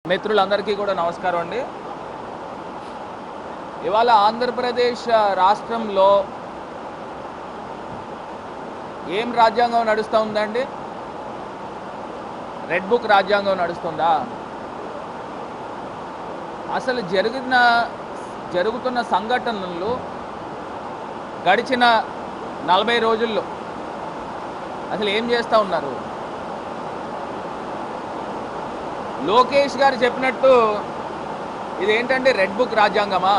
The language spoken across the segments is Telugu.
మిత్రులందరికీ కూడా నమస్కారం అండి. ఇవాళ ఆంధ్రప్రదేశ్ రాష్ట్రంలో ఏం రాజ్యాంగం నడుస్తూ ఉందండి? రెడ్ బుక్ రాజ్యాంగం నడుస్తుందా? అసలు జరుగుతున్న సంఘటనలు గడిచిన 40 రోజుల్లో అసలు ఏం చేస్తూ ఉన్నారు? లోకేష్ గారు చెప్పినట్టు ఇదేంటంటే రెడ్ బుక్ రాజ్యాంగమా?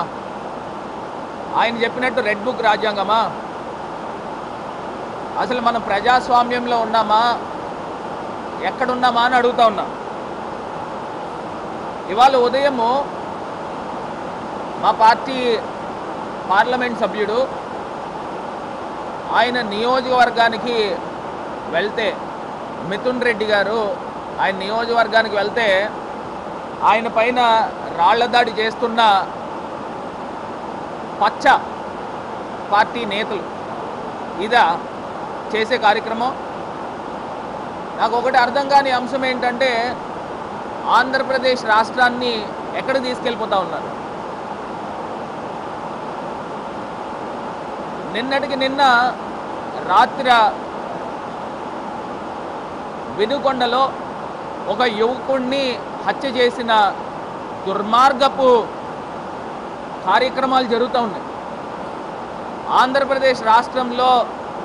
ఆయన చెప్పినట్టు రెడ్ బుక్ రాజ్యాంగమా? అసలు మనం ప్రజాస్వామ్యంలో ఉన్నామా, ఎక్కడున్నామా అని అడుగుతా ఉన్నాం. ఇవాళ ఉదయము మా పార్టీ పార్లమెంట్ సభ్యుడు ఆయన నియోజకవర్గానికి వెళ్తే, మిథున్ రెడ్డి గారు ఆయన నియోజకవర్గానికి వెళ్తే ఆయన పైన రాళ్ల దాడి చేస్తున్న పచ్చ పార్టీ నేతలు ఇదా చేసే కార్యక్రమం? నాకు ఒకటి అర్థం కాని అంశం ఏంటంటే ఆంధ్రప్రదేశ్ రాష్ట్రాన్ని ఎక్కడ తీసుకెళ్ళిపోతా ఉన్నారు? నిన్నటికి నిన్న రాత్రి వినుకొండలో ఒక యువకుడిని హత్య చేసిన దుర్మార్గపు కార్యక్రమాలు జరుగుతూ ఉన్నాయి. ఆంధ్రప్రదేశ్ రాష్ట్రంలో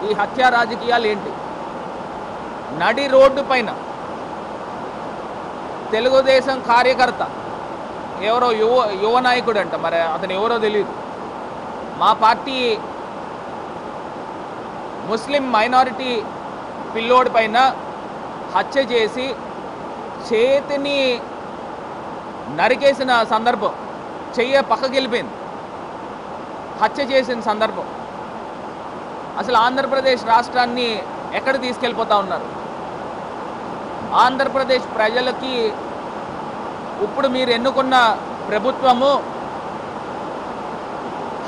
ఈ హత్యా రాజకీయాలు ఏంటి? నడి రోడ్డు పైన తెలుగుదేశం కార్యకర్త ఎవరో యువ నాయకుడు అంట, మరి అతను ఎవరో తెలియదు, మా పార్టీ ముస్లిం మైనారిటీ పిల్లోడి పైన హత్య చేసి చేతిని నరికేసిన సందర్భం, చెయ్య పక్కకి వెళ్ళిపోయింది, హత్య చేసిన సందర్భం. అసలు ఆంధ్రప్రదేశ్ రాష్ట్రాన్ని ఎక్కడ తీసుకెళ్ళిపోతా ఉన్నారు? ఆంధ్రప్రదేశ్ ప్రజలకి ఇప్పుడు మీరు ఎన్నుకున్న ప్రభుత్వము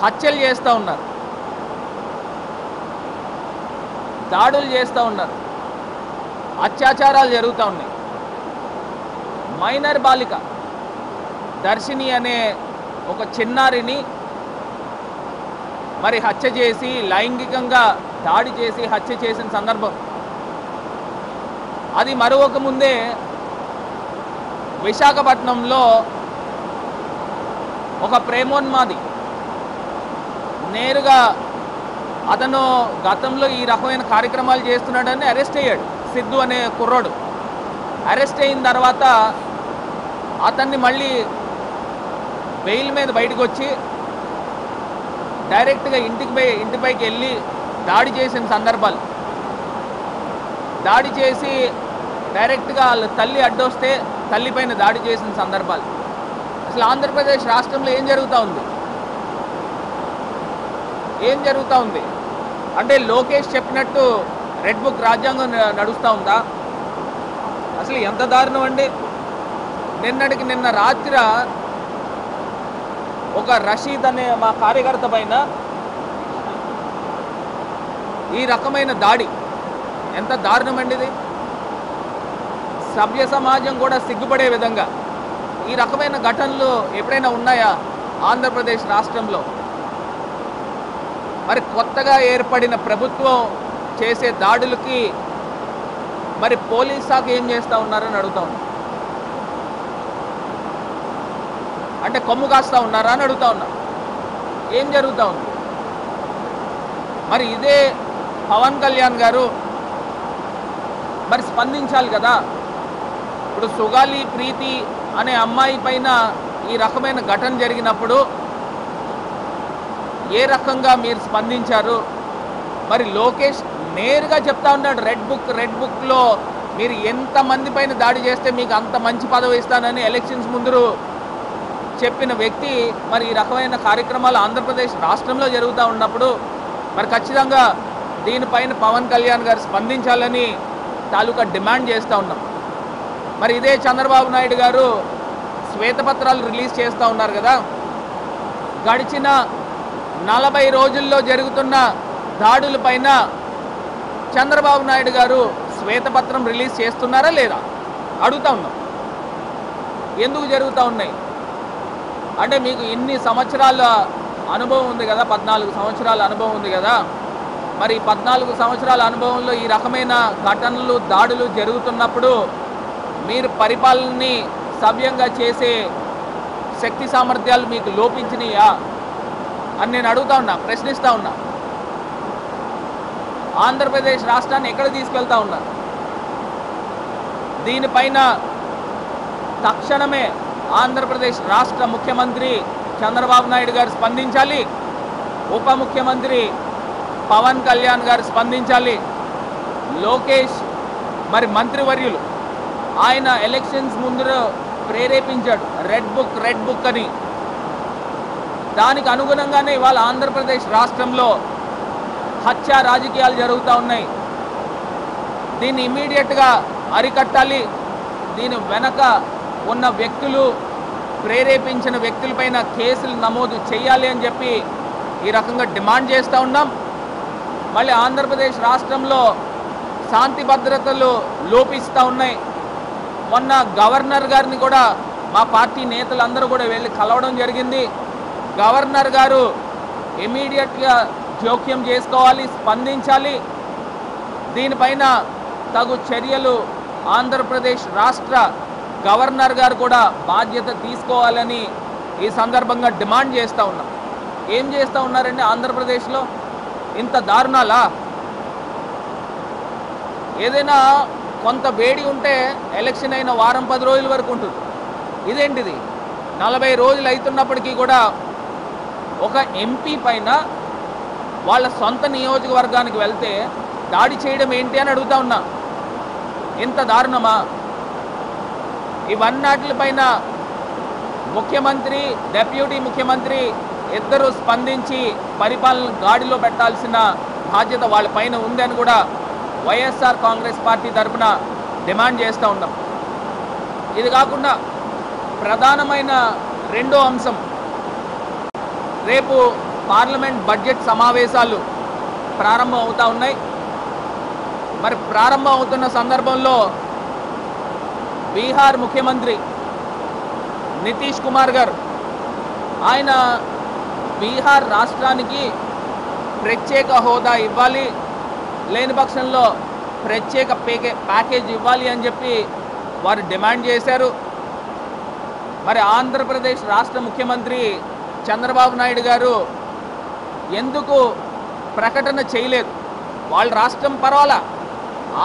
హత్యలు చేస్తూ ఉన్నారు, దాడులు చేస్తూ ఉన్నారు, అత్యాచారాలు జరుగుతూ ఉన్నాయి. మైనర్ బాలిక దర్శిని అనే ఒక చిన్నారిని మరి హత్య చేసి, లైంగికంగా దాడి చేసి హత్య చేసిన సందర్భం. అది మరొక ముందే విశాఖపట్నంలో ఒక ప్రేమోన్మాది నేరుగా అతను గతంలో ఈ రకమైన కార్యక్రమాలు చేస్తున్నాడని అరెస్ట్ అయ్యాడు. సిద్ధు అనే కుర్రాడు అరెస్ట్ అయిన తర్వాత అతన్ని మళ్ళీ బెయిల్ మీద బయటకు వచ్చి డైరెక్ట్గా ఇంటిపైకి వెళ్ళి దాడి చేసిన సందర్భాలు, దాడి చేసి డైరెక్ట్గా వాళ్ళ తల్లి అడ్డొస్తే తల్లిపైన దాడి చేసిన సందర్భాలు. అసలు ఆంధ్రప్రదేశ్ రాష్ట్రంలో ఏం జరుగుతూ ఉంది? ఏం జరుగుతూ ఉంది అంటే లోకేష్ చెప్పినట్టు రెడ్ బుక్ రాజ్యాంగం నడుస్తూ ఉందా? అసలు ఎంత దారుణం అండి. నిన్నటికి నిన్న రాత్రి ఒక రషీద్ అనే మా కార్యకర్త పైన ఈ రకమైన దాడి ఎంత దారుణం అండి ఇది. సభ్య సమాజం కూడా సిగ్గుపడే విధంగా ఈ రకమైన ఘటనలు ఎప్పుడైనా ఉన్నాయా ఆంధ్రప్రదేశ్ రాష్ట్రంలో? మరి కొత్తగా ఏర్పడిన ప్రభుత్వం చేసే దాడులకి మరి పోలీస్ శాఖ ఏం చేస్తూ ఉన్నారని అడుగుతా ఉన్నా. అంటే కొమ్ము కాస్తూ ఉన్నారా అని అడుగుతా ఉన్నా. ఏం జరుగుతూ ఉంది? మరి ఇదే పవన్ కళ్యాణ్ గారు మరి స్పందించాలి కదా. ఇప్పుడు సుగాలి ప్రీతి అనే అమ్మాయి పైన ఈ రకమైన ఘటన జరిగినప్పుడు ఏ రకంగా మీరు స్పందించారు? మరి లోకేష్ నేరుగా చెప్తా ఉన్నాడు, రెడ్ బుక్లో మీరు ఎంతమంది పైన దాడి చేస్తే మీకు అంత మంచి పదవి ఇస్తానని ఎలక్షన్స్ ముందు చెప్పిన వ్యక్తి మరి ఈ రకమైన కార్యక్రమాలు ఆంధ్రప్రదేశ్ రాష్ట్రంలో జరుగుతూ ఉన్నప్పుడు మరి ఖచ్చితంగా దీనిపైన పవన్ కళ్యాణ్ గారు స్పందించాలని తాలూకా డిమాండ్ చేస్తూ ఉన్నాం. మరి ఇదే చంద్రబాబు నాయుడు గారు శ్వేతపత్రాలు రిలీజ్ చేస్తూ ఉన్నారు కదా. గడిచిన 40 రోజుల్లో జరుగుతున్న దాడులపైన చంద్రబాబు నాయుడు గారు శ్వేతపత్రం రిలీజ్ చేస్తున్నారా లేదా అడుగుతా ఉన్నాం. ఎందుకు జరుగుతూ ఉన్నాయి అంటే మీకు ఇన్ని సంవత్సరాల అనుభవం ఉంది కదా, 14 సంవత్సరాల అనుభవం ఉంది కదా, మరి 14 సంవత్సరాల అనుభవంలో ఈ రకమైన ఘటనలు దాడులు జరుగుతున్నప్పుడు మీరు పరిపాలనని సవ్యంగా చేసే శక్తి సామర్థ్యాలు మీకు లోపించినాయా అని నేను అడుగుతా ఉన్నా, ప్రశ్నిస్తూ ఉన్నా. ఆంధ్రప్రదేశ్ రాష్ట్రాన్ని ఎక్కడ తీసుకెళ్తా ఉన్నా? దీనిపైన తక్షణమే ఆంధ్రప్రదేశ్ రాష్ట్ర ముఖ్యమంత్రి చంద్రబాబు నాయుడు గారు స్పందించాలి, ఉప ముఖ్యమంత్రి పవన్ కళ్యాణ్ గారు స్పందించాలి, లోకేష్ మరి మంత్రివర్యులు ఆయన ఎలక్షన్స్ ముందు ప్రేరేపించాడు రెడ్ బుక్ అని. దానికి అనుగుణంగానే ఇవాళ ఆంధ్రప్రదేశ్ రాష్ట్రంలో హత్య రాజకీయాలు జరుగుతూ ఉన్నాయి. దీన్ని ఇమ్మీడియట్గా అరికట్టాలి. దీని వెనక ఉన్న వ్యక్తులు, ప్రేరేపించిన వ్యక్తులపైన కేసులు నమోదు చేయాలి అని చెప్పి ఈ రకంగా డిమాండ్ చేస్తూ ఉన్నాం. మళ్ళీ ఆంధ్రప్రదేశ్ రాష్ట్రంలో శాంతి భద్రతలు లోపిస్తూ ఉన్నాయి. మొన్న గవర్నర్ గారిని కూడా మా పార్టీ నేతలందరూ కూడా వెళ్ళి కలవడం జరిగింది. గవర్నర్ గారు ఇమీడియట్గా జోక్యం చేసుకోవాలి, స్పందించాలి. దీనిపైన తగు చర్యలు ఆంధ్రప్రదేశ్ రాష్ట్ర గవర్నర్ గారు కూడా బాధ్యత తీసుకోవాలని ఈ సందర్భంగా డిమాండ్ చేస్తూ ఉన్నాం. ఏం చేస్తూ ఉన్నారండి ఆంధ్రప్రదేశ్లో? ఇంత దారుణాలా? ఏదైనా కొంత వేడి ఉంటే ఎలక్షన్ అయిన వారం 10 రోజుల వరకు ఉంటుంది. ఇదేంటిది 40 రోజులు అవుతున్నప్పటికీ కూడా ఒక ఎంపీ పైన వాళ్ళ సొంత నియోజకవర్గానికి వెళ్తే దాడి చేయడం ఏంటి అని అడుగుతా ఉన్నా. ఇంత దారుణమా? ఇవన్నిటిపైన ముఖ్యమంత్రి, డిప్యూటీ ముఖ్యమంత్రి ఇద్దరు స్పందించి పరిపాలన గాడిలో పెట్టాల్సిన బాధ్యత వాళ్ళ పైన ఉందని కూడా వైఎస్ఆర్ కాంగ్రెస్ పార్టీ తరఫున డిమాండ్ చేస్తూ ఉన్నాం. ఇది కాకుండా ప్రధానమైన రెండో అంశం, రేపు పార్లమెంట్ బడ్జెట్ సమావేశాలు ప్రారంభం అవుతూ ఉన్నాయి. మరి ప్రారంభం అవుతున్న సందర్భంలో బీహార్ ముఖ్యమంత్రి నితీష్ కుమార్ గారు ఆయన బీహార్ రాష్ట్రానికి ప్రత్యేక హోదా ఇవ్వాలి, లేని పక్షంలో ప్రత్యేక ప్యాకేజ్ ఇవ్వాలి అని చెప్పి వారు డిమాండ్ చేశారు. మరి ఆంధ్రప్రదేశ్ రాష్ట్ర ముఖ్యమంత్రి చంద్రబాబు నాయుడు గారు ఎందుకు ప్రకటన చేయలేదు? వాళ్ళ రాష్ట్రం పర్వాలా,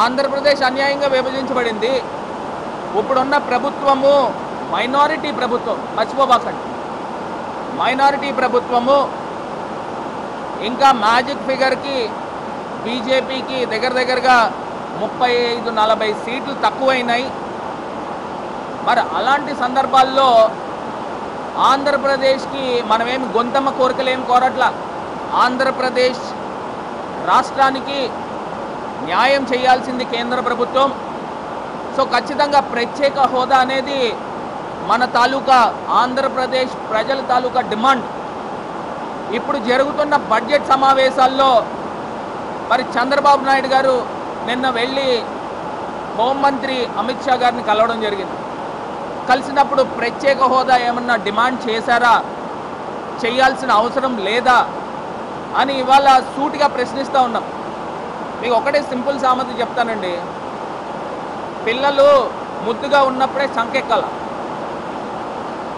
ఆంధ్రప్రదేశ్ అన్యాయంగా విభజించబడింది. ఇప్పుడున్న ప్రభుత్వము మైనారిటీ ప్రభుత్వం, మర్చిపోబాకండి, మైనారిటీ ప్రభుత్వము. ఇంకా మ్యాజిక్ ఫిగర్కి బీజేపీకి దగ్గరగా 35-40 సీట్లు తక్కువైనాయి. మరి అలాంటి సందర్భాల్లో ఆంధ్రప్రదేశ్కి మనమేమి గొంతమ్మ కోరికలేం కోరట్లా. ఆంధ్రప్రదేశ్ రాష్ట్రానికి న్యాయం చేయాల్సింది కేంద్ర ప్రభుత్వం. సో ఖచ్చితంగా ప్రత్యేక హోదా అనేది మన తాలూకా ఆంధ్రప్రదేశ్ ప్రజల తాలూకా డిమాండ్. ఇప్పుడు జరుగుతున్న బడ్జెట్ సమావేశాల్లో మరి చంద్రబాబు నాయుడు గారు నిన్న వెళ్ళి హోంమంత్రి అమిత్ షా గారిని కలవడం జరిగింది. కలిసినప్పుడు ప్రత్యేక హోదా ఏమన్నా డిమాండ్ చేశారా, చేయాల్సిన అవసరం లేదా అని ఇవాళ సూటిగా ప్రశ్నిస్తూ ఉన్నాం. మీకు ఒకటే సింపుల్ సామెత చెప్తానండి, పిల్లలు ముద్దుగా ఉన్నప్పుడే సంకెక్కాల.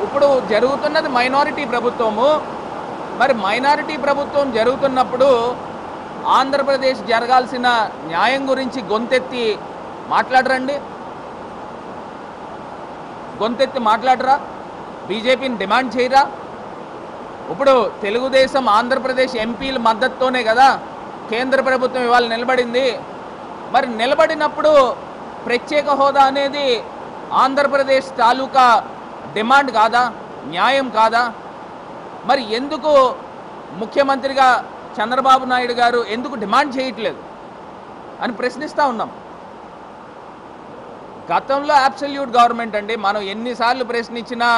ఇప్పుడు జరుగుతున్నది మైనారిటీ ప్రభుత్వము. మరి మైనారిటీ ప్రభుత్వం జరుగుతున్నప్పుడు ఆంధ్రప్రదేశ్ జరగాల్సిన న్యాయం గురించి గొంతెత్తి మాట్లాడరండి, గొంతెత్తి మాట్లాడరా? బీజేపీని డిమాండ్ చేయరా? ఇప్పుడు తెలుగుదేశం ఆంధ్రప్రదేశ్ ఎంపీల మద్దతుతోనే కదా కేంద్ర ప్రభుత్వం ఇవాళ నిలబడింది. మరి నిలబడినప్పుడు ప్రత్యేక హోదా అనేది ఆంధ్రప్రదేశ్ తాలూకా డిమాండ్ కాదా, న్యాయం కాదా? మరి ఎందుకు ముఖ్యమంత్రిగా చంద్రబాబు నాయుడు గారు ఎందుకు డిమాండ్ చేయట్లేదు అని ప్రశ్నిస్తూ ఉన్నాం. గతంలో అబ్సల్యూట్ గవర్నమెంట్ అండి, మనం ఎన్నిసార్లు ప్రశ్నించినా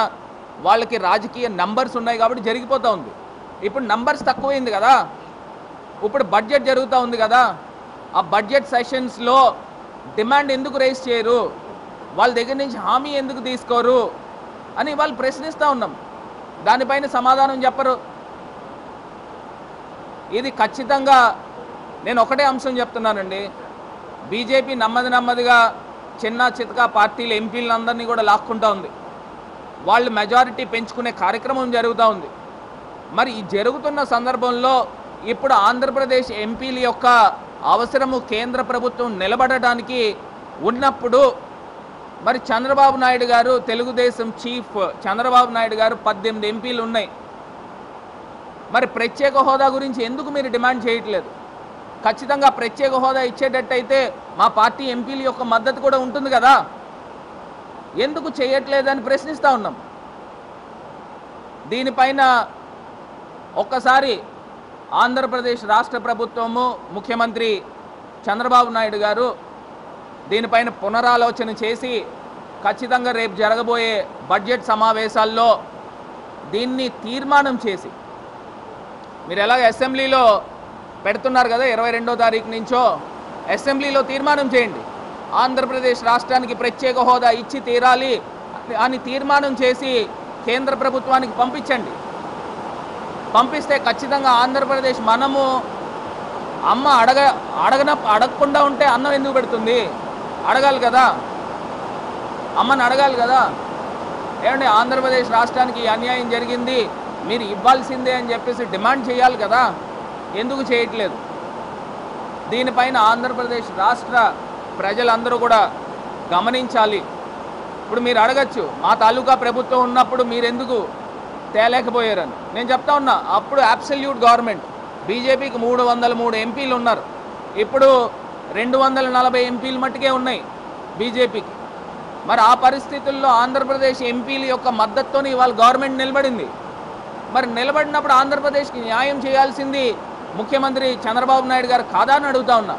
వాళ్ళకి రాజకీయ నంబర్స్ ఉన్నాయి కాబట్టి జరిగిపోతూ ఉంది. ఇప్పుడు నంబర్స్ తక్కువైంది కదా, ఇప్పుడు బడ్జెట్ జరుగుతూ ఉంది కదా, ఆ బడ్జెట్ సెషన్స్లో డిమాండ్ ఎందుకు రైజ్ చేయరు, వాళ్ళ దగ్గర నుంచి హామీ ఎందుకు తీసుకోరు, అని వాళ్ళు ప్రశ్నిస్తూ ఉన్నాం. దానిపైన సమాధానం చెప్పరు. ఇది ఖచ్చితంగా నేను ఒకటే అంశం చెప్తున్నానండి. బీజేపీ నెమ్మదిగా చిన్న చితక పార్టీల ఎంపీలందరినీ కూడా లాక్కుంటూ ఉంది. వాళ్ళు మెజారిటీ పెంచుకునే కార్యక్రమం జరుగుతూ ఉంది. మరి ఈ జరుగుతున్న సందర్భంలో ఇప్పుడు ఆంధ్రప్రదేశ్ ఎంపీల యొక్క అవసరము కేంద్ర ప్రభుత్వం నిలబడడానికి ఉన్నప్పుడు మరి చంద్రబాబు నాయుడు గారు, తెలుగుదేశం చీఫ్ చంద్రబాబు నాయుడు గారు 18 ఎంపీలు ఉన్నాయి. మరి ప్రత్యేక హోదా గురించి ఎందుకు మీరు డిమాండ్ చేయట్లేదు? ఖచ్చితంగా ప్రత్యేక హోదా ఇచ్చేటట్టయితే మా పార్టీ ఎంపీల యొక్క మద్దతు కూడా ఉంటుంది కదా, ఎందుకు చేయట్లేదని ప్రశ్నిస్తూ ఉన్నాం. దీనిపైన ఒక్కసారి ఆంధ్రప్రదేశ్ రాష్ట్ర ప్రభుత్వము, ముఖ్యమంత్రి చంద్రబాబు నాయుడు గారు దీనిపైన పునరాలోచన చేసి ఖచ్చితంగా రేపు జరగబోయే బడ్జెట్ సమావేశాల్లో దీన్ని తీర్మానం చేసి, మీరు ఎలాగ అసెంబ్లీలో పెడుతున్నారు కదా 22వ తారీఖు నుంచో, అసెంబ్లీలో తీర్మానం చేయండి. ఆంధ్రప్రదేశ్ రాష్ట్రానికి ప్రత్యేక హోదా ఇచ్చి తీరాలి అని తీర్మానం చేసి కేంద్ర ప్రభుత్వానికి పంపించండి. పంపిస్తే ఖచ్చితంగా ఆంధ్రప్రదేశ్ మనము అమ్మ అడగకుండా ఉంటే అన్నం ఎందుకు పెడుతుంది? అడగాలి కదా, అమ్మని అడగాలి కదా. ఏమంటే ఆంధ్రప్రదేశ్ రాష్ట్రానికి అన్యాయం జరిగింది, మీరు ఇవ్వాల్సిందే అని చెప్పేసి డిమాండ్ చేయాలి కదా, ఎందుకు చేయట్లేదు? దీనిపైన ఆంధ్రప్రదేశ్ రాష్ట్ర ప్రజలందరూ కూడా గమనించాలి. ఇప్పుడు మీరు అడగచ్చు, మా తాలూకా ప్రభుత్వం ఉన్నప్పుడు మీరెందుకు తేలేకపోయారని. నేను చెప్తా ఉన్నా, అప్పుడు అబ్సల్యూట్ గవర్నమెంట్, బీజేపీకి 303 ఎంపీలు ఉన్నారు, ఇప్పుడు 240 ఎంపీలు మట్టుకే ఉన్నాయి బీజేపీకి. మరి ఆ పరిస్థితుల్లో ఆంధ్రప్రదేశ్ ఎంపీల యొక్క మద్దతుతోనే ఇవాళ గవర్నమెంట్ నిలబడింది. మరి నిలబడినప్పుడు ఆంధ్రప్రదేశ్కి న్యాయం చేయాల్సింది ముఖ్యమంత్రి చంద్రబాబు నాయుడు గారు కాదా అని అడుగుతా ఉన్నా.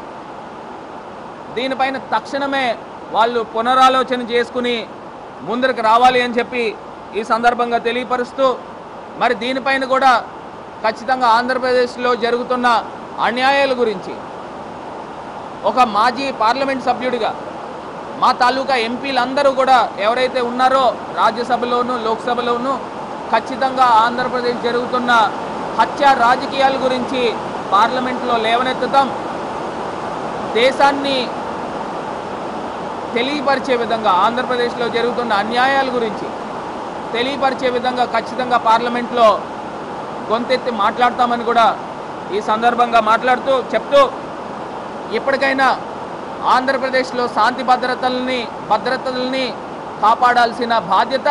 దీనిపైన తక్షణమే వాళ్ళు పునరాలోచన చేసుకుని ముందరికి రావాలి అని చెప్పి ఈ సందర్భంగా తెలియపరుస్తూ, మరి దీనిపైన కూడా ఖచ్చితంగా ఆంధ్రప్రదేశ్లో జరుగుతున్న అన్యాయాల గురించి ఒక మాజీ పార్లమెంట్ సభ్యుడిగా మా తాలూకా ఎంపీలందరూ కూడా ఎవరైతే ఉన్నారో రాజ్యసభలోనూ లోక్సభలోనూ ఖచ్చితంగా ఆంధ్రప్రదేశ్ జరుగుతున్న హత్య రాజకీయాల గురించి పార్లమెంట్లో లేవనెత్తుతాం. దేశాన్ని తెలియపరిచే విధంగా ఆంధ్రప్రదేశ్లో జరుగుతున్న అన్యాయాల గురించి తెలియపరిచే విధంగా ఖచ్చితంగా పార్లమెంట్లో గొంతెత్తి మాట్లాడతామని కూడా ఈ సందర్భంగా చెప్తూ ఇప్పటికైనా ఆంధ్రప్రదేశ్లో శాంతి భద్రతల్ని కాపాడాల్సిన బాధ్యత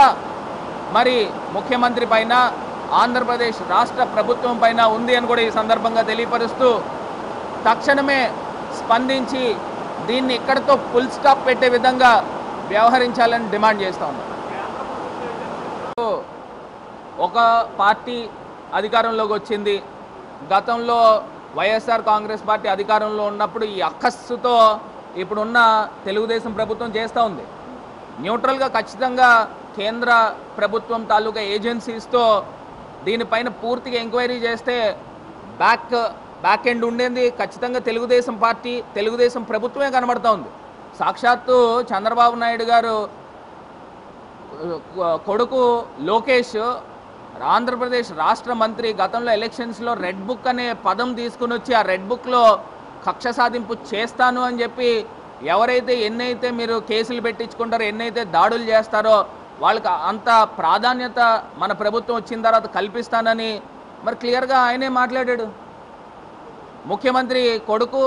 మరి ముఖ్యమంత్రి పైన, ఆంధ్రప్రదేశ్ రాష్ట్ర ప్రభుత్వం పైన ఉంది అని కూడా ఈ సందర్భంగా తెలియపరుస్తూ తక్షణమే స్పందించి దీన్ని ఇక్కడితో ఫుల్ స్టాప్ పెట్టే విధంగా వ్యవహరించాలని డిమాండ్ చేస్తూ ఉన్నాం. ఒక పార్టీ అధికారంలోకి వచ్చింది, గతంలో వైఎస్ఆర్ కాంగ్రెస్ పార్టీ అధికారంలో ఉన్నప్పుడు ఈ అక్కస్సుతో ఇప్పుడున్న తెలుగుదేశం ప్రభుత్వం చేస్తూ ఉంది. న్యూట్రల్గా ఖచ్చితంగా కేంద్ర ప్రభుత్వం తాలూకా ఏజెన్సీస్తో దీనిపైన పూర్తిగా ఎంక్వైరీ చేస్తే బ్యాక్ ఎండ్ ఉండేది ఖచ్చితంగా తెలుగుదేశం పార్టీ, తెలుగుదేశం ప్రభుత్వమే కనబడుతూ ఉంది. సాక్షాత్తు చంద్రబాబు నాయుడు గారు కొడుకు లోకేష్ ఆంధ్రప్రదేశ్ రాష్ట్ర మంత్రి గతంలో ఎలక్షన్స్లో రెడ్ బుక్ అనే పదం తీసుకుని వచ్చి ఆ రెడ్ బుక్లో కక్ష సాధింపు చేస్తాను అని చెప్పి ఎవరైతే ఎన్నైతే మీరు కేసులు పెట్టించుకుంటారో, ఎన్నైతే దాడులు చేస్తారో వాళ్ళకి అంత ప్రాధాన్యత మన ప్రభుత్వం వచ్చిన తర్వాత కల్పిస్తానని మరి క్లియర్గా ఆయనే మాట్లాడాడు. ముఖ్యమంత్రి కొడుకు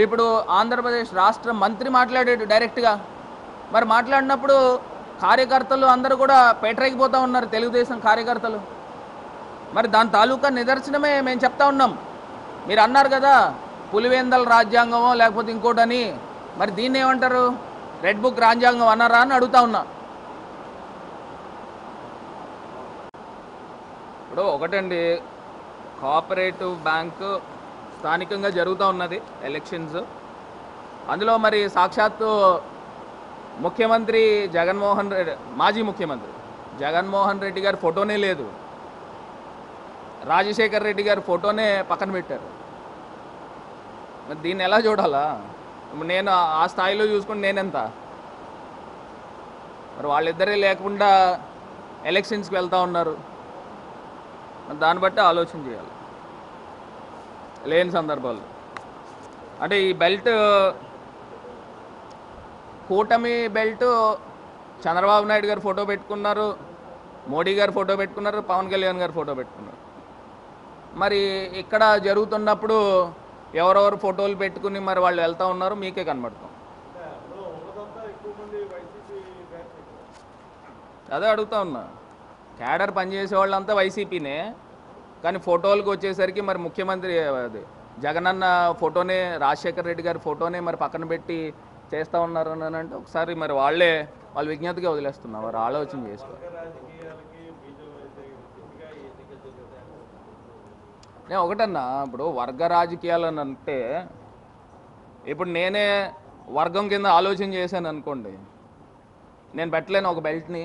ఇప్పుడు ఆంధ్రప్రదేశ్ రాష్ట్ర మంత్రి మాట్లాడాడు డైరెక్ట్గా. మరి మాట్లాడినప్పుడు కార్యకర్తలు అందరూ కూడా పేటరైపోతూ ఉన్నారు, తెలుగుదేశం కార్యకర్తలు. మరి దాని తాలూకా నిదర్శనమే మేము చెప్తా ఉన్నాం. మీరు అన్నారు కదా పులివెందల రాజ్యాంగమో లేకపోతే ఇంకోటని, మరి దీన్ని ఏమంటారు? రెడ్ బుక్ రాజ్యాంగం అన్నారా అని అడుగుతా ఉన్నా. ఇప్పుడు ఒకటండి, కోఆపరేటివ్ బ్యాంకు స్థానికంగా జరుగుతూ ఉన్నది ఎలక్షన్స్. అందులో మరి సాక్షాత్తు ముఖ్యమంత్రి జగన్మోహన్ రెడ్డి, మాజీ ముఖ్యమంత్రి జగన్మోహన్ రెడ్డి గారి ఫోటోనే లేదు, రాజశేఖర్ రెడ్డి గారి ఫోటోనే పక్కన పెట్టారు. మరి దీన్ని ఎలా చూడాలా? నేను ఆ స్థాయిలో చూసుకుంటే నేనెంత? మరి వాళ్ళిద్దరే లేకుండా ఎలక్షన్స్కి వెళ్తూ ఉన్నారు. దాన్ని బట్టి ఆలోచన చేయాలి లేని సందర్భాల్లో. అంటే ఈ బెల్ట్ కూటమి బెల్ట్ చంద్రబాబు నాయుడు గారు ఫోటో పెట్టుకున్నారు, మోడీ గారు ఫోటో పెట్టుకున్నారు, పవన్ కళ్యాణ్ గారు ఫోటో పెట్టుకున్నారు. మరి ఇక్కడ జరుగుతున్నప్పుడు ఎవరెవరు ఫోటోలు పెట్టుకుని మరి వాళ్ళు వెళ్తూ ఉన్నారు మీకే కనబడతాం. అదే అడుగుతా ఉన్నా, క్యాడర్ పనిచేసే వాళ్ళంతా వైసీపీనే, కానీ ఫోటోలకు వచ్చేసరికి మరి ముఖ్యమంత్రి అది జగనన్న ఫోటోనే, రాజశేఖర రెడ్డి గారి ఫోటోనే మరి పక్కన పెట్టి చేస్తూ ఉన్నారు అని అంటే ఒకసారి మరి వాళ్ళ విజ్ఞతగా వదిలేస్తున్నారు, వారు ఆలోచన చేసుకోవాలి. నేను ఒకటన్నా, ఇప్పుడు వర్గ రాజకీయాలు అని అంటే ఇప్పుడు నేనే వర్గం కింద ఆలోచన చేశాను అనుకోండి, నేను పెట్టలేను ఒక బెల్ట్ని.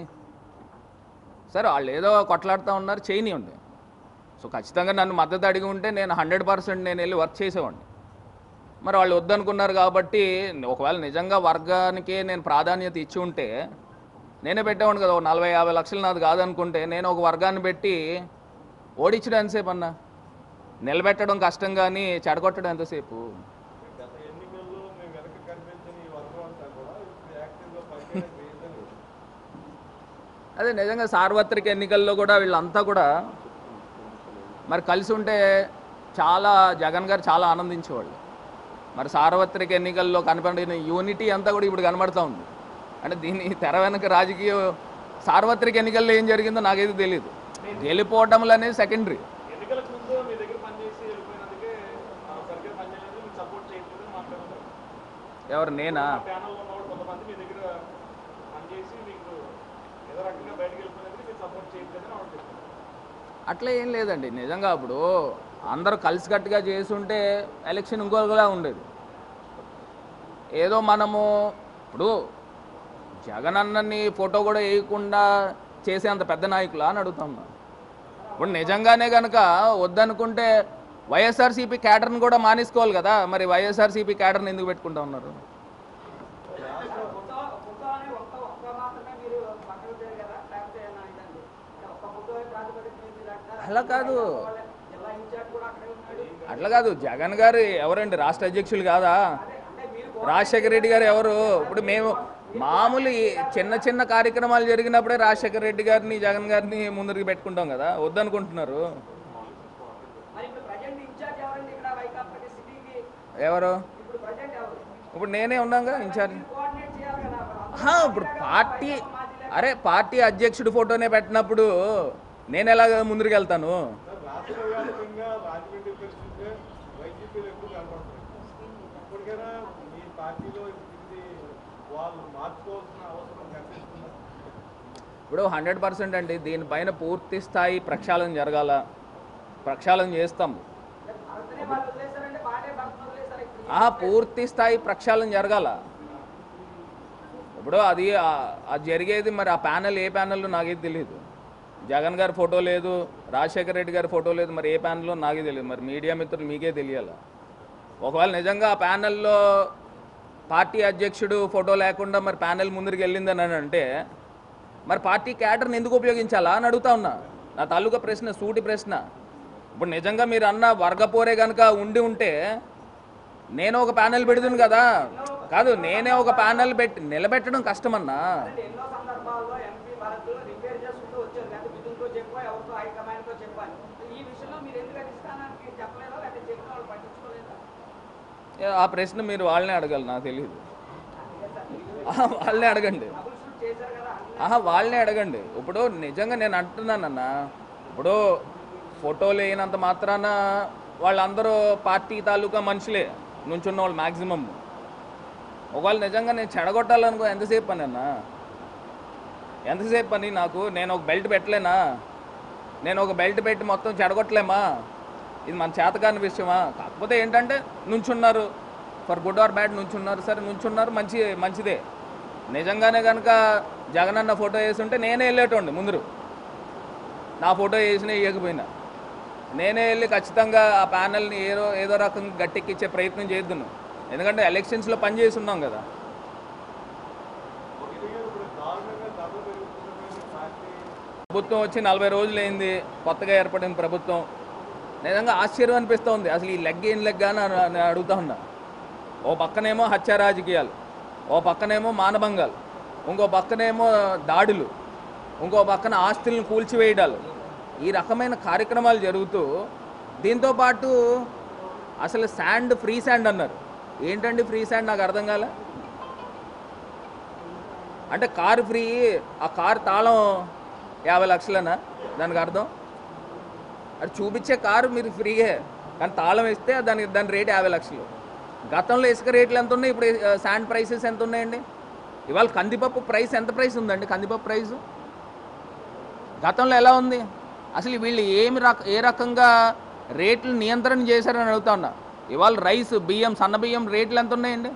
సరే వాళ్ళు ఏదో కొట్లాడుతూ ఉన్నారు, చేయనివ్వండి. సో ఖచ్చితంగా నన్ను మద్దతు అడిగి ఉంటే నేను 100% నేను వెళ్ళి వర్క్ చేసేవాడిని. మరి వాళ్ళు వద్దనుకున్నారు కాబట్టి ఒకవేళ నిజంగా వర్గానికే నేను ప్రాధాన్యత ఇచ్చి ఉంటే నేనే పెట్టేవాడిని కదా. 40-50 లక్షలు నాది కాదనుకుంటే నేను ఒక వర్గాన్ని పెట్టి ఓడించడం ఎంతసేపు అన్నా, నిలబెట్టడం కష్టం కానీ చెడగొట్టడం ఎంతసేపు. అదే నిజంగా సార్వత్రిక ఎన్నికల్లో కూడా వీళ్ళంతా కూడా మరి కలిసి ఉంటే చాలా జగన్ గారు చాలా ఆనందించేవాళ్ళు. మరి సార్వత్రిక ఎన్నికల్లో కనపడిన యూనిటీ అంతా కూడా ఇప్పుడు కనబడుతూ ఉంది. అంటే దీన్ని తెర వెనక రాజకీయ సార్వత్రిక ఎన్నికల్లో ఏం జరిగిందో నాకైతే తెలియదు. గెలిపోవటంలో అనేది సెకండరీ. ఎవరు నేనా? అట్లా ఏం లేదండి. నిజంగా ఇప్పుడు అందరూ కలిసికట్టుగా చేసుంటే ఎలక్షన్ ఇంకోలా ఉండేది. ఏదో మనము ఇప్పుడు జగన్ అన్నని ఫోటో కూడా వేయకుండా చేసే అంత పెద్ద నాయకులా అని అడుగుతాం. ఇప్పుడు నిజంగానే కనుక వద్దనుకుంటే వైఎస్ఆర్సీపీ క్యాడర్ని కూడా మానేసుకోవాలి కదా. మరి వైఎస్ఆర్సీపీ క్యాడర్ని ఎందుకు పెట్టుకుంటా ఉన్నారు? అట్లా కాదు జగన్ గారు ఎవరండి? రాష్ట్ర అధ్యక్షులు కాదా? రాజశేఖర రెడ్డి గారు ఎవరు? ఇప్పుడు మేము మామూలు చిన్న చిన్న కార్యక్రమాలు జరిగినప్పుడే రాజశేఖర రెడ్డి గారిని జగన్ గారిని ముందరికి పెట్టుకుంటాం కదా. వద్దనుకుంటున్నారు ఎవరు? ఇప్పుడు నేనే ఉన్నాగా ఇన్ఛార్జ్. ఇప్పుడు పార్టీ అధ్యక్షుడి ఫోటోనే పెట్టినప్పుడు నేను ఎలాగ ముందుకు వెళ్తాను? ఇప్పుడు 100% అండి దీనిపైన పూర్తి స్థాయి ప్రక్షాళన జరగాల. ప్రక్షాళన చేస్తాం. పూర్తి స్థాయి ప్రక్షాళన జరగాల. ఇప్పుడు అది జరిగేది మరి ఆ ప్యానెల్ ఏ ప్యానెల్లో నాకే తెలియదు. జగన్ గారి ఫోటో లేదు, రాజశేఖర రెడ్డి గారి ఫోటో లేదు, మరి ఏ ప్యానెల్లో నాకే తెలియదు. మరి మీడియా మిత్రులు మీకే తెలియాలి. ఒకవేళ నిజంగా ఆ ప్యానెల్లో పార్టీ అధ్యక్షుడు ఫోటో లేకుండా మరి ప్యానెల్ ముందుకు వెళ్ళిందని అంటే మరి పార్టీ క్యాడర్ని ఎందుకు ఉపయోగించాలా అని అడుగుతా ఉన్నా. నా తాలూకా ప్రశ్న, సూటి ప్రశ్న. ఇప్పుడు నిజంగా మీరు అన్న వర్గపోరే కనుక ఉంటే నేను ఒక ప్యానెల్ పెడుతుంది కదా. కాదు, నేనే ఒక ప్యానెల్ పెట్టి నిలబెట్టడం కష్టమన్నా. ఆ ప్రశ్న మీరు వాళ్ళనే అడగాలి, నాకు తెలియదు. వాళ్ళనే అడగండి. వాళ్ళనే అడగండి. ఇప్పుడు నిజంగా నేను అంటున్నానన్నా, ఇప్పుడు ఫోటో లేనంత మాత్రాన వాళ్ళందరూ పార్టీ తాలూకా మనుషులే నుంచున్న వాళ్ళు మ్యాక్సిమమ్. ఒకవేళ నిజంగా నేను చెడగొట్టాలనుకో ఎంతసేపు పని అన్నా? ఎంతసేపు పని నాకు? నేను ఒక బెల్ట్ పెట్టలేనా? నేను ఒక బెల్ట్ పెట్టి మొత్తం చెడగొట్టలేమా? ఇది మన చేతకాని విషయమా? కాకపోతే ఏంటంటే నుంచున్నారు, ఫర్ గుడ్ ఆర్ బ్యాడ్ నుంచున్నారు. సరే నుంచున్నారు, మంచిదే. నిజంగానే కనుక జగనన్న ఫోటో వేసుంటే నేనే వెళ్ళేటోండి ముందు. నా ఫోటో వేసినా వేయకపోయినా నేనే వెళ్ళి ఖచ్చితంగా ఆ ప్యానెల్ని ఏదో రకంగా గట్టెక్కించే ప్రయత్నం చేద్దును. ఎందుకంటే ఎలక్షన్స్లో పనిచేసి ఉన్నాం కదా. ప్రభుత్వం వచ్చి 40 రోజులైంది, కొత్తగా ఏర్పడిన ప్రభుత్వం. నిజంగా ఆశ్చర్యం అనిపిస్తోంది. అసలు ఈ లెగ్ ఏం లెగ్ అని నేను అడుగుతా ఉన్నా. ఓ పక్కనేమో హత్య రాజకీయాలు, ఓ పక్కనేమో మానభంగాలు, ఇంకో పక్కనేమో దాడులు, ఇంకో పక్కన ఆస్తులను కూల్చివేయడాలు, ఈ రకమైన కార్యక్రమాలు జరుగుతూ దీంతోపాటు అసలు శాండ్ ఫ్రీ శాండ్ అన్నారు. ఏంటండి ఫ్రీ శాండ్? నాకు అర్థం కాలే. అంటే కారు ఫ్రీ, ఆ కారు తాళం 50 లక్షలనా దానికి అర్థం? అది చూపించే కారు మీరు ఫ్రీయే, కానీ తాళం వేస్తే దాని రేట్ 50 లక్షలు. గతంలో ఇసుక రేట్లు ఎంత ఉన్నాయి, ఇప్పుడు శాండ్ ప్రైసెస్ ఎంత ఉన్నాయండి? ఇవాళ కందిపప్పు ప్రైస్ ఎంత ప్రైస్ ఉందండి? కందిపప్పు ప్రైసు గతంలో ఎలా ఉంది? అసలు వీళ్ళు ఏ రకంగా రేట్లు నియంత్రణ చేశారని అడుగుతా ఉన్నా. ఇవాళ రైస్, బియ్యం, సన్న బియ్యం రేట్లు ఎంత ఉన్నాయండి?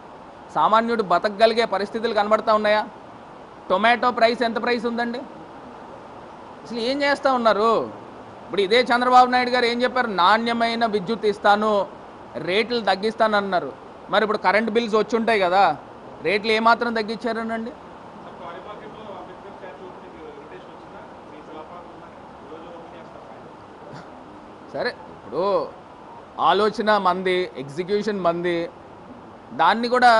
సామాన్యుడు బతకగలిగే పరిస్థితులు కనబడతా ఉన్నాయా? టొమాటో ప్రైస్ ఎంత ప్రైస్ ఉందండి? అసలు ఏం చేస్తూ ఉన్నారు? ఇప్పుడు ఇదే చంద్రబాబు నాయుడు గారు ఏం చెప్పారు? నాణ్యమైన విద్యుత్ ఇస్తాను, రేట్లు తగ్గిస్తాను అన్నారు. మరి ఇప్పుడు కరెంట్ బిల్స్ వచ్చి ఉంటాయి కదా, రేట్లు ఏమాత్రం తగ్గించారనండి? సరే, ఇప్పుడు ఆలోచన మంది, ఎగ్జిక్యూషన్ మంది. దాన్ని కూడా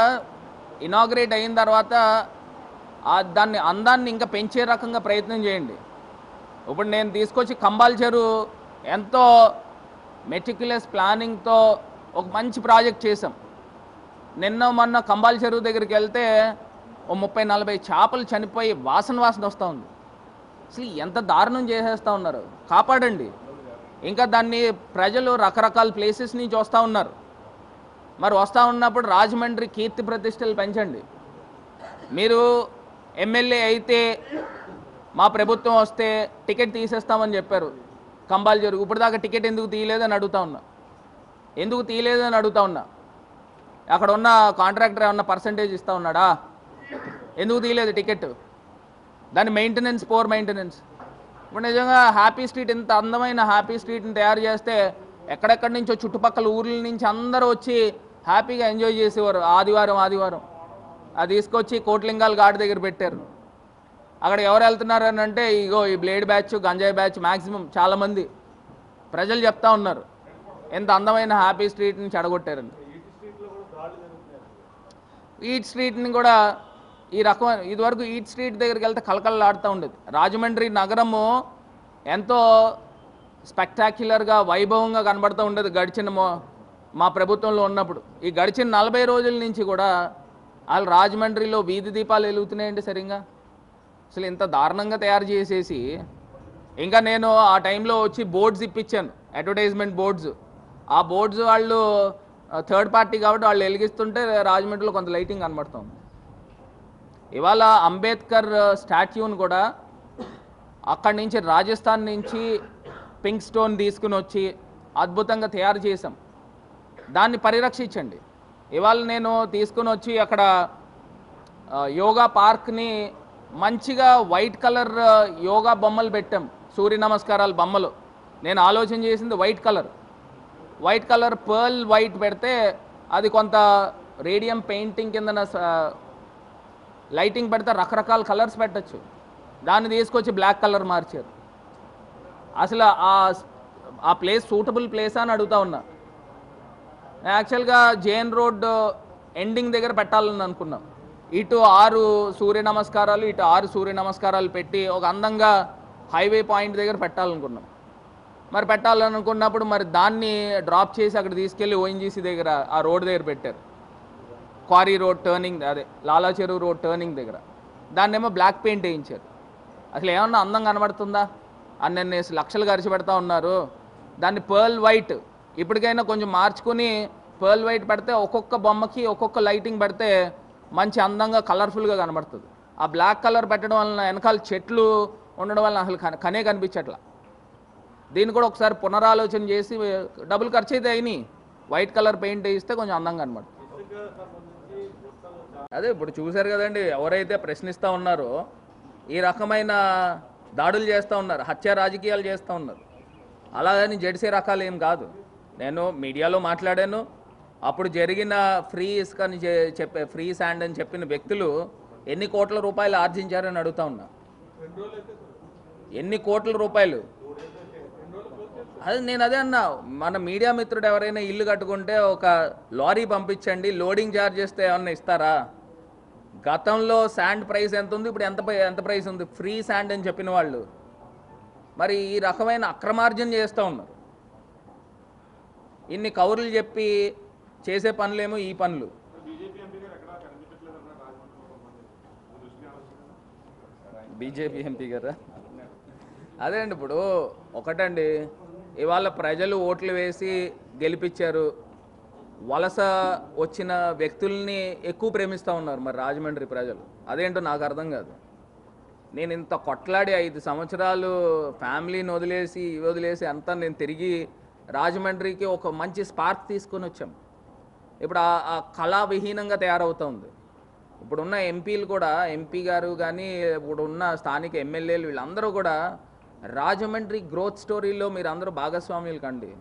ఇనాగ్రేట్ అయిన తర్వాత దాన్ని అందాన్ని ఇంకా పెంచే రకంగా ప్రయత్నం చేయండి. ఇప్పుడు నేను తీసుకొచ్చి కంబాల్ చెరువు ఎంతో మెటిక్యులస్ ప్లానింగ్తో ఒక మంచి ప్రాజెక్ట్ చేసాం. మొన్న కంబాల్ చెరువు దగ్గరికి వెళ్తే ఓ 30-40 చేపలు చనిపోయి వాసన వస్తూ ఉంది. అసలు ఎంత దారుణం చేసేస్తూ ఉన్నారు. కాపాడండి. ఇంకా దాన్ని ప్రజలు రకరకాల ప్లేసెస్ నుంచి వస్తూ ఉన్నారు. మరి వస్తూ ఉన్నప్పుడు రాజమండ్రి కీర్తి ప్రతిష్టలు పెంచండి. మీరు ఎమ్మెల్యే అయితే మా ప్రభుత్వం వస్తే టికెట్ తీసేస్తామని చెప్పారు కంబాల్ చెరువు. ఇప్పుడు దాకా టికెట్ ఎందుకు తీయలేదని అడుగుతా ఉన్నా. ఎందుకు తీయలేదని అడుగుతా ఉన్నా. అక్కడ ఉన్న కాంట్రాక్టర్ ఏమన్నా పర్సంటేజ్ ఇస్తూ ఉన్నాడా? ఎందుకు తీయలేదు టికెట్? దాని మెయింటెనెన్స్, పోర్ మెయింటెనెన్స్. ఇప్పుడు నిజంగా హ్యాపీ స్ట్రీట్, ఇంత అందమైన హ్యాపీ స్ట్రీట్ని తయారు చేస్తే ఎక్కడెక్కడి నుంచో చుట్టుపక్కల ఊర్ల నుంచి అందరూ వచ్చి హ్యాపీగా ఎంజాయ్ చేసేవారు. ఆదివారం అది తీసుకొచ్చి కోట్లింగాల ఘాట్ దగ్గర పెట్టారు. అక్కడ ఎవరు వెళ్తున్నారని అంటే ఇగో ఈ బ్లేడ్ బ్యాచ్, గంజాయి బ్యాచ్, మ్యాక్సిమం చాలామంది ప్రజలు చెప్తా ఉన్నారు ఎంత అందమైన హ్యాపీ స్ట్రీట్ని చెడగొట్టారని. ఈట్ స్ట్రీట్ని కూడా ఈ రకమైన, ఇదివరకు ఈట్ స్ట్రీట్ దగ్గరికి వెళ్తే కలకలలాడుతూ ఉండేది. రాజమండ్రి నగరము ఎంతో స్పెక్టాక్యులర్గా, వైభవంగా కనబడుతూ ఉండేది గడిచిన మా ప్రభుత్వంలో ఉన్నప్పుడు. ఈ గడిచిన 40 రోజుల నుంచి కూడా వాళ్ళు రాజమండ్రిలో వీధి దీపాలు వెలుగుతున్నాయండి సరిగ్గా. అసలు ఇంత దారుణంగా తయారు చేసేసి, ఇంకా నేను ఆ టైంలో వచ్చి బోర్డ్స్ ఇప్పించాను, అడ్వర్టైజ్మెంట్ బోర్డ్స్. ఆ బోర్డ్స్ వాళ్ళు థర్డ్ పార్టీ కాబట్టి వాళ్ళు వెలిగిస్తుంటే రాజమండ్రిలో కొంత లైటింగ్ కనబడుతుంది. ఇవాళ అంబేద్కర్ స్టాట్యూని కూడా అక్కడి నుంచి రాజస్థాన్ నుంచి పింక్ స్టోన్ తీసుకుని వచ్చి అద్భుతంగా తయారు చేసాం. దాన్ని పరిరక్షించండి. ఇవాళ నేను తీసుకుని వచ్చి అక్కడ యోగా పార్క్ని మంచిగా వైట్ కలర్ యోగా బొమ్మలు పెట్టాం, సూర్య నమస్కారాల బొమ్మలు. నేను ఆలోచన చేసింది వైట్ కలర్ పర్ల్ వైట్ పెడితే అది కొంత రేడియం పెయింటింగ్ కింద లైటింగ్ పెడితే రకరకాల కలర్స్ పెట్టచ్చు. దాన్ని తీసుకొచ్చి బ్లాక్ కలర్ మార్చారు. అసలు ఆ ప్లేస్ సూటబుల్ ప్లేసా అని అడుగుతా ఉన్నా. యాక్చువల్గా జేఎన్ రోడ్ ఎండింగ్ దగ్గర పెట్టాలని అనుకున్నాం. ఇటు 6 సూర్య నమస్కారాలు, ఇటు 6 సూర్య నమస్కారాలు పెట్టి ఒక అందంగా హైవే పాయింట్ దగ్గర పెట్టాలనుకున్నాం. మరి పెట్టాలనుకున్నప్పుడు మరి దాన్ని డ్రాప్ చేసి అక్కడ తీసుకెళ్ళి ఓఎన్జీసీ దగ్గర ఆ రోడ్ దగ్గర పెట్టారు. క్వారీ రోడ్ టర్నింగ్, అదే లాలా చెరువు రోడ్ టర్నింగ్ దగ్గర. దాన్నేమో బ్లాక్ పెయింట్ వేయించారు. అసలు ఏమన్నా అందం కనబడుతుందా? అన్నీ లక్షలు ఖర్చు పెడతా ఉన్నారు. దాన్ని పర్ల్ వైట్ ఇప్పటికైనా కొంచెం మార్చుకుని పర్ల్ వైట్ పెడితే ఒక్కొక్క బొమ్మకి ఒక్కొక్క లైటింగ్ పెడితే మంచి అందంగా కలర్ఫుల్గా కనబడుతుంది. ఆ బ్లాక్ కలర్ పెట్టడం వలన వెనకాల చెట్లు ఉండడం వలన అసలు కనే కనిపించట్లా. దీన్ని కూడా ఒకసారి పునరాలోచన చేసి, డబ్బులు ఖర్చు అయితే అయినాయి, వైట్ కలర్ పెయింట్ వేయిస్తే కొంచెం అందంగా కనబడుతుంది. అదే ఇప్పుడు చూశారు కదండి, ఎవరైతే ప్రశ్నిస్తూ ఉన్నారో ఈ రకమైన దాడులు చేస్తూ ఉన్నారు, హత్య రాజకీయాలు చేస్తూ ఉన్నారు. అలాగని జెడ్సీ రకాలు ఏం కాదు. నేను మీడియాలో మాట్లాడాను. అప్పుడు జరిగిన ఫ్రీ ఇసుక అని చెప్పే, ఫ్రీ శాండ్ అని చెప్పిన వ్యక్తులు ఎన్ని కోట్ల రూపాయలు ఆర్జించారని అడుగుతా ఉన్నా. ఎన్ని కోట్ల రూపాయలు. అది నేను అదే అన్నా, మన మీడియా మిత్రుడు ఎవరైనా ఇల్లు కట్టుకుంటే ఒక లారీ పంపించండి, లోడింగ్ ఛార్జ్ చేస్తే ఏమన్నా ఇస్తారా? గతంలో శాండ్ ప్రైస్ ఎంత ఉంది, ఇప్పుడు ఎంత ప్రైస్ ఉంది? ఫ్రీ శాండ్ అని చెప్పిన వాళ్ళు మరి ఈ రకమైన అక్రమార్జన చేస్తూ ఉన్నారు. ఇన్ని కౌరులు చెప్పి చేసే పనులేమో ఈ పనులు. బీజేపీ ఎంపీ గారా? అదే అండి, ఇప్పుడు ఒకటండి, ఇవాళ ప్రజలు ఓట్లు వేసి గెలిపించారు, వలస వచ్చిన వ్యక్తుల్ని ఎక్కువ ప్రేమిస్తూ ఉన్నారు మరి రాజమండ్రి ప్రజలు. అదేంటో నాకు అర్థం కాదు. నేను ఇంత కొట్లాడి 5 సంవత్సరాలు ఫ్యామిలీని వదిలేసి అంతా నేను తిరిగి రాజమండ్రికి ఒక మంచి స్పార్క్ తీసుకొని వచ్చాం. ఇప్పుడు ఆ కళా విహీనంగా తయారవుతుంది. ఇప్పుడున్న ఎంపీలు కూడా, ఎంపీ గారు కానీ ఇప్పుడున్న స్థానిక ఎమ్మెల్యేలు వీళ్ళందరూ కూడా రాజమండ్రి గ్రోత్ స్టోరీలో మీరు అందరూ భాగస్వామ్యులు కండి.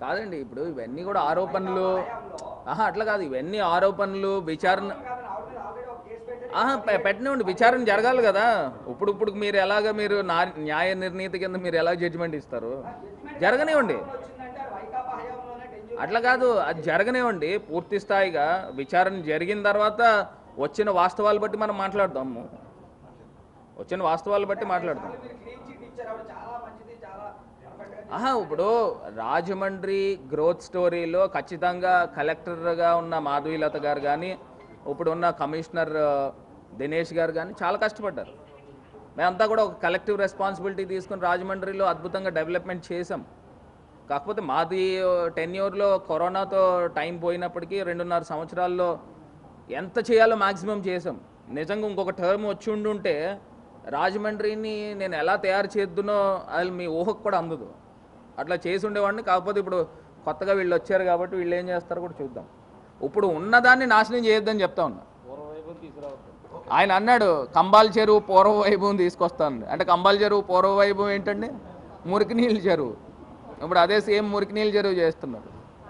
కాదండి, ఇప్పుడు ఇవన్నీ కూడా ఆరోపణలు. అట్లా కాదు, ఇవన్నీ ఆరోపణలు. విచారణ పెట్టనివ్వండి, విచారణ జరగాలి కదా. ఇప్పుడు మీరు ఎలాగ మీరు న్యాయ నిర్ణీతి కింద మీరు ఎలా జడ్జిమెంట్ ఇస్తారు? జరగనివ్వండి. అట్లా కాదు, అది జరగనివ్వండి. పూర్తి స్థాయిగా విచారణ జరిగిన తర్వాత వచ్చిన వాస్తవాలు బట్టి మనం మాట్లాడదాము. ఇప్పుడు రాజమండ్రి గ్రోత్ స్టోరీలో ఖచ్చితంగా కలెక్టర్గా ఉన్న మాధవీలత గారు కానీ, ఇప్పుడు ఉన్న కమిషనర్ దినేష్ గారు కానీ చాలా కష్టపడ్డారు. మేమంతా కూడా ఒక కలెక్టివ్ రెస్పాన్సిబిలిటీ తీసుకుని రాజమండ్రిలో అద్భుతంగా డెవలప్మెంట్ చేసాం. కాకపోతే మాది టెన్యూర్లో కరోనాతో టైం పోయినప్పటికీ 2.5 సంవత్సరాల్లో ఎంత చేయాలో మ్యాక్సిమం చేసాం. నిజంగా ఇంకొక టర్మ్ వచ్చి ఉండుంటే రాజమండ్రిని నేను ఎలా తయారు చేద్దునో అది మీ ఊహకు కూడా అందదు. అట్లా చేసి ఉండేవాడిని. కాకపోతే ఇప్పుడు కొత్తగా వీళ్ళు వచ్చారు కాబట్టి వీళ్ళు ఏం చేస్తారో కూడా చూద్దాం. ఇప్పుడు ఉన్నదాన్ని నాశనం చేయొద్దని చెప్తా ఉన్నా. ఆయన అన్నాడు కంబాల్ చెరువు పూర్వ వైభవం తీసుకొస్తాను అంటే, కంబాల్ చెరువు పూర్వ వైభవం ఏంటండి? మురికి నీళ్ళ చెరువు. ఇప్పుడు అదే సేమ్ మురికి నీళ్ళ చెరువు చేస్తున్నారు.